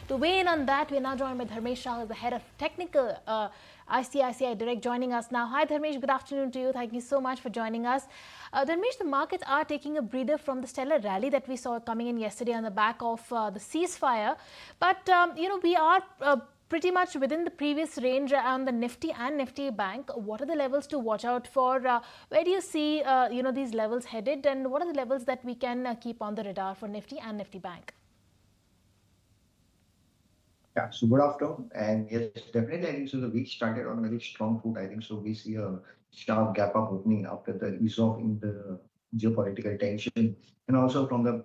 To weigh in on that, we're now joined by Dharmesh Shah, who's the head of technical ICICI Direct, joining us now. Hi, Dharmesh. Good afternoon to you. Thank you so much for joining us. Dharmesh, the markets are taking a breather from the stellar rally that we saw coming in yesterday on the back of the ceasefire. But, we are pretty much within the previous range on the Nifty and Nifty Bank. What are the levels to watch out for? Where do you see, these levels headed? And what are the levels that we can keep on the radar for Nifty and Nifty Bank? Yeah, so good afternoon. And yes, definitely, I think so. The week started on a very strong foot. I think so. We see a sharp gap up opening after the ease off in the geopolitical tension, and also from the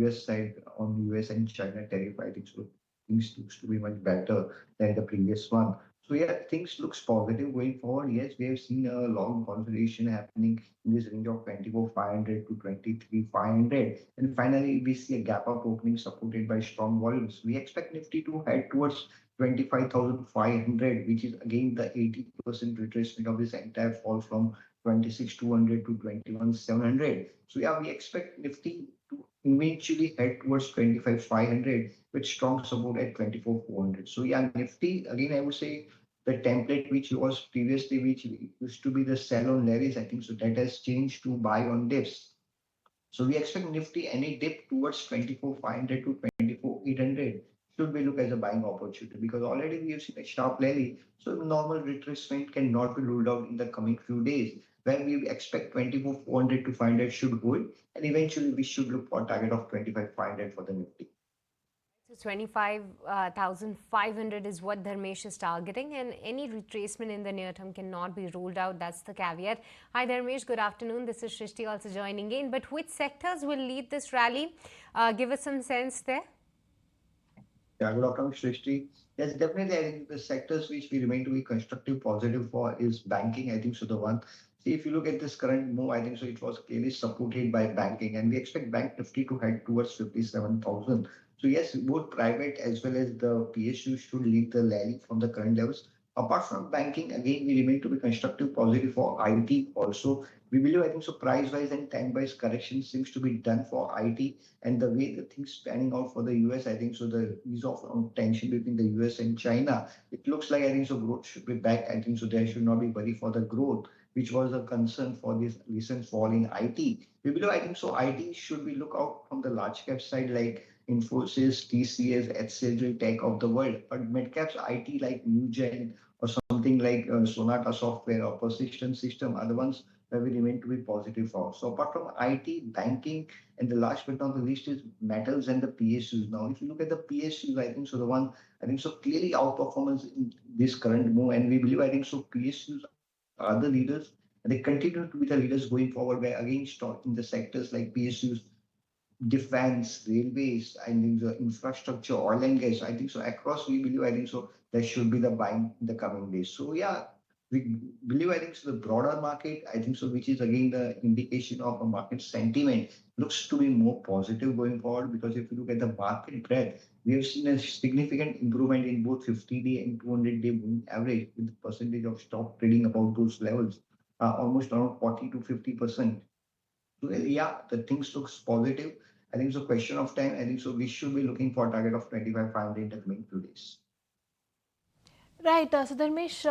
US side on US and China tariff. I think so. Things looks to be much better than the previous one. So yeah, things looks positive going forward. Yes, we have seen a long consolidation happening in this range of 24,500 to 23,500. And finally, we see a gap up opening supported by strong volumes. We expect Nifty to head towards 25,500, which is again the 80% retracement of this entire fall from 26,200 to 21,700. So yeah, we expect Nifty to eventually head towards 25,500 with strong support at 24,400. So yeah, Nifty, again, I would say the template which was previously, which used to be the sell on levies, I think so that has changed to buy on dips. So we expect Nifty any dip towards 24,500 to 24,800 should be looked as a buying opportunity because already we have seen a sharp rally. So normal retracement cannot be ruled out in the coming few days. Where we expect 24,400 to 500 should hold, and eventually we should look for a target of 25,500 for the Nifty. So 25,500 is what Dharmesh is targeting, and any retracement in the near term cannot be ruled out. That's the caveat. Hi, Dharmesh. Good afternoon. This is Shrishti also joining in. But which sectors will lead this rally? Give us some sense there. Yeah, good afternoon, Srishti. Yes, definitely. I think the sectors which we remain to be constructive, positive for is banking. I think so. The one, see, if you look at this current move, I think so. It was clearly supported by banking, and we expect Bank Nifty to head towards 57,000. So yes, both private as well as the PSU should lead the rally from the current levels. Apart from banking, again, we remain to be constructive, positive for IT also. We believe, I think so, price-wise and time-wise correction seems to be done for IT and the way the things panning out for the US, I think so the ease of tension between the US and China, it looks like I think so growth should be back. I think so there should not be worry for the growth, which was a concern for this recent fall in IT. We believe I think so IT should be look out from the large cap side like Infosys, TCS, HCL Tech of the world, but mid caps IT like Newgen or something like Sonata Software or Persistent System are the ones where we remain to be positive for. So apart from IT, banking, and the last but not the least is metals and the PSUs. Now, if you look at the PSUs, I think so the one I think so clearly outperformance in this current move, and we believe I think so PSUs are the leaders and they continue to be the leaders going forward. Where again, stock in the sectors like PSUs, defense, railways, I think the infrastructure, oil and gas. I think so across we believe I think so there should be the buying in the coming days. So yeah, we believe I think so the broader market, I think so, which is again the indication of a market sentiment looks to be more positive going forward because if you look at the market breadth, we have seen a significant improvement in both 50-day and 200-day moving average with the percentage of stock trading above those levels, almost around 40 to 50%. Well, yeah, the things looks positive. I think it's a question of time. I think so. We should be looking for a target of 25,500 in the coming few days. Right. So, Dharmesh,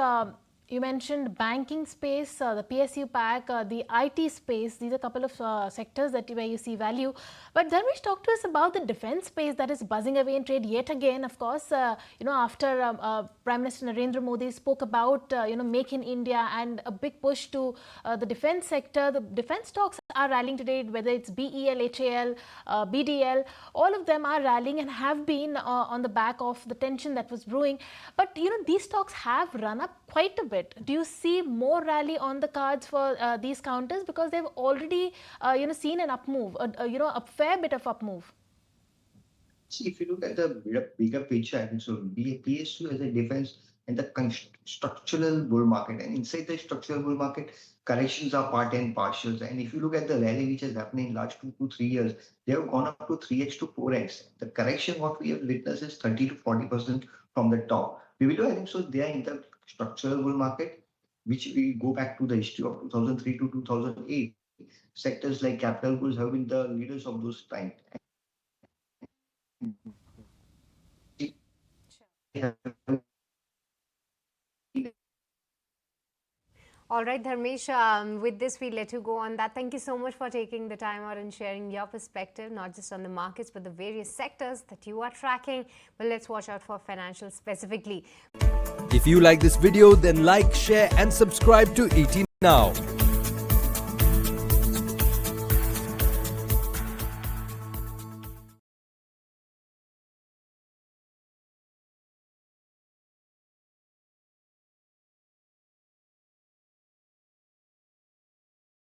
you mentioned banking space, the PSU pack, the IT space. These are a couple of sectors that where you see value. But Dharmesh, talk to us about the defense space that is buzzing away in trade yet again. Of course, after Prime Minister Narendra Modi spoke about Make in India and a big push to the defense sector. The defense stocks are rallying today, whether it's BEL, HAL, BDL, all of them are rallying and have been on the back of the tension that was brewing. But these stocks have run up quite a bit. Do you see more rally on the cards for these counters because they've already seen an up move, a fair bit of up move? See, if you look at the bigger picture, I think so. PSU as a defense and the structural bull market, and inside the structural bull market, corrections are part and partials. And if you look at the rally which has happened in last 2 to 3 years, they have gone up to 3x to 4x. The correction what we have witnessed is 30 to 40% from the top. We will do, I think so. They are in the structural bull market, which we go back to the history of 2003 to 2008. Sectors like capital goods have been the leaders of those times. All right, Dharmesh, with this, we let you go on that. Thank you so much for taking the time out and sharing your perspective, not just on the markets, but the various sectors that you are tracking. But let's watch out for financials specifically. If you like this video, then like, share and subscribe to ET Now.